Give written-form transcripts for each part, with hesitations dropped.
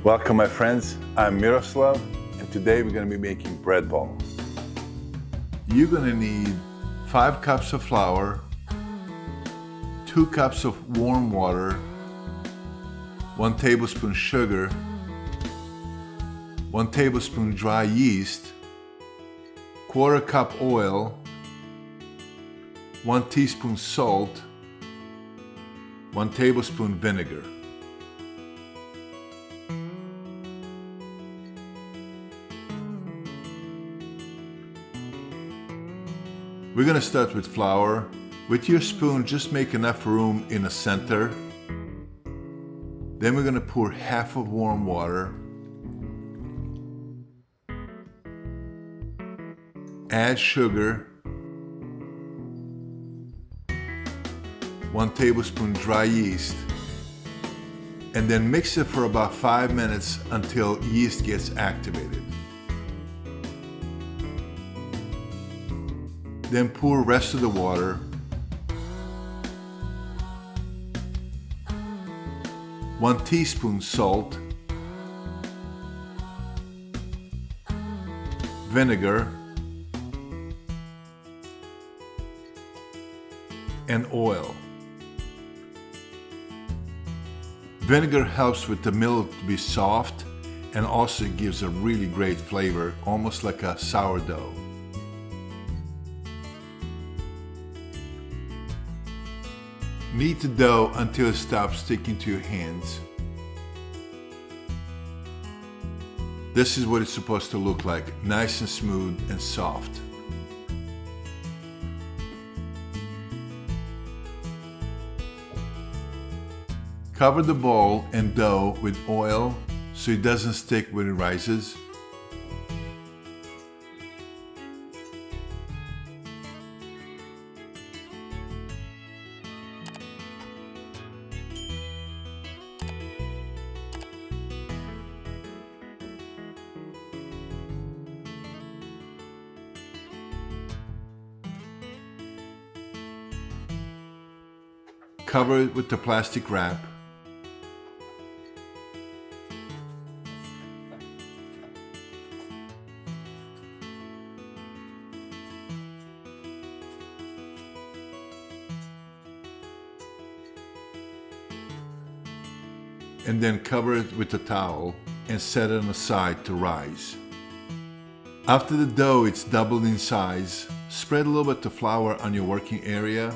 Welcome my friends, I'm Miroslav and today we're going to be making bread ball. You're going to need 5 cups of flour, 2 cups of warm water, 1 tablespoon sugar, 1 tablespoon dry yeast, 1/4 cup oil, 1 teaspoon salt, 1 tablespoon vinegar. We're going to start with flour. With your spoon, just make enough room in the center. Then we're going to pour half of warm water. Add sugar. 1 tablespoon dry yeast. And then mix it for about 5 minutes until yeast gets activated. Then pour rest of the water. 1 teaspoon salt, vinegar, and oil. Vinegar helps with the milk to be soft and also gives a really great flavor, almost like a sourdough. Knead the dough until it stops sticking to your hands. This is what it's supposed to look like, nice and smooth and soft. Cover the ball and dough with oil so it doesn't stick when it rises. Cover it with the plastic wrap. And then cover it with a towel and set it on the side to rise. After the dough is doubled in size, spread a little bit of flour on your working area.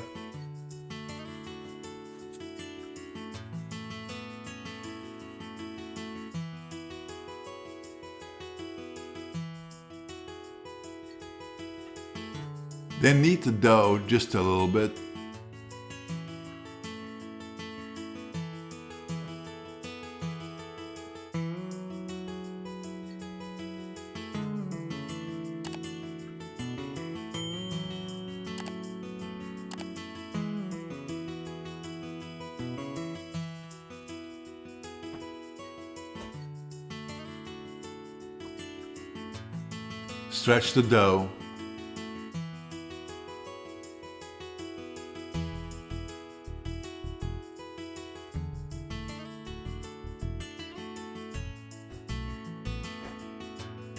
Then knead the dough just a little bit. Stretch the dough.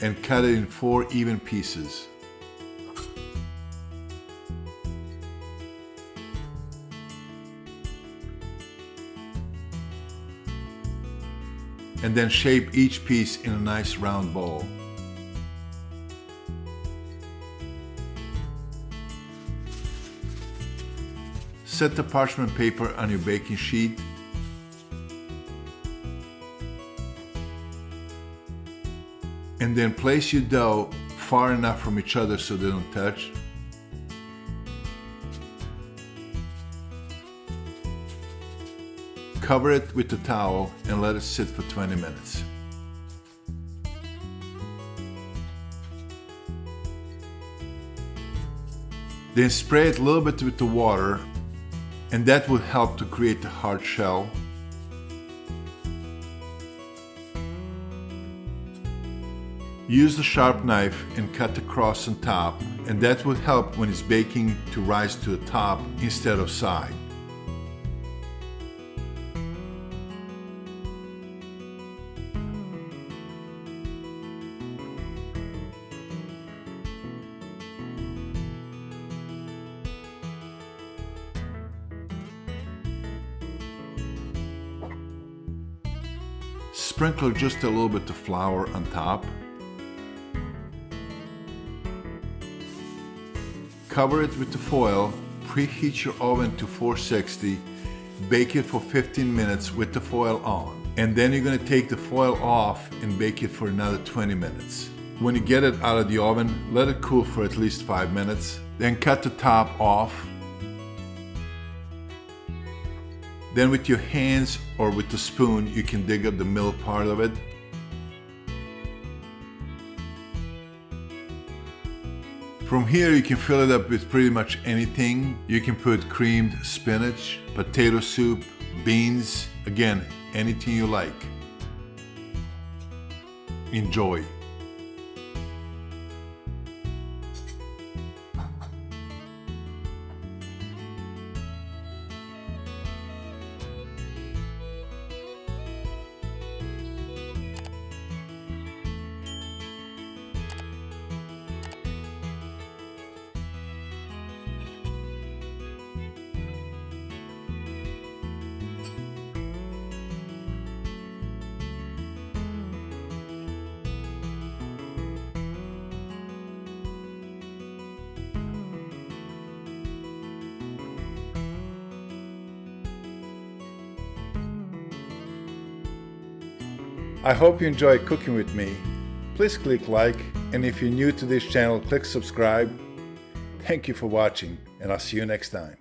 And cut it in 4 even pieces. And then shape each piece in a nice round ball. Set the parchment paper on your baking sheet. And then place your dough far enough from each other so they don't touch. Cover it with the towel and let it sit for 20 minutes. Then spray it a little bit with the water, and that will help to create the hard shell. Use the sharp knife and cut across on top, and that will help when it's baking to rise to the top instead of side. Sprinkle just a little bit of flour on top. Cover it with the foil. Preheat your oven to 460. Bake it for 15 minutes with the foil on. And then you're going to take the foil off and bake it for another 20 minutes. When you get it out of the oven, let it cool for at least 5 minutes. Then cut the top off. Then with your hands or with the spoon, you can dig up the middle part of it. From here, you can fill it up with pretty much anything. You can put creamed spinach, potato soup, beans, again, anything you like. Enjoy. I hope you enjoy cooking with me. Please click like, and if you're new to this channel, click subscribe. Thank you for watching, and I'll see you next time.